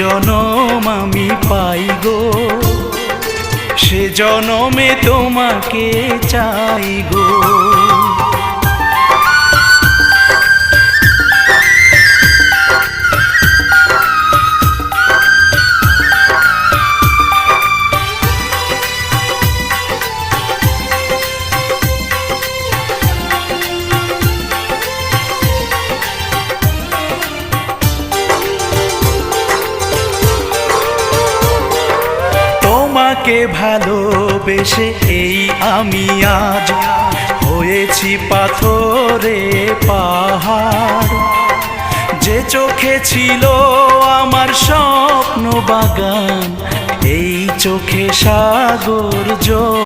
জনম আমি পাই গো, সে জনমে তোমাকে চাই গো। তোমাকে ভালোবেসে এই আমি আজ হয়েছি পাথরে পাহাড়। যে চোখে ছিল আমার স্বপ্ন বাগান, এই চোখে সাগর জল।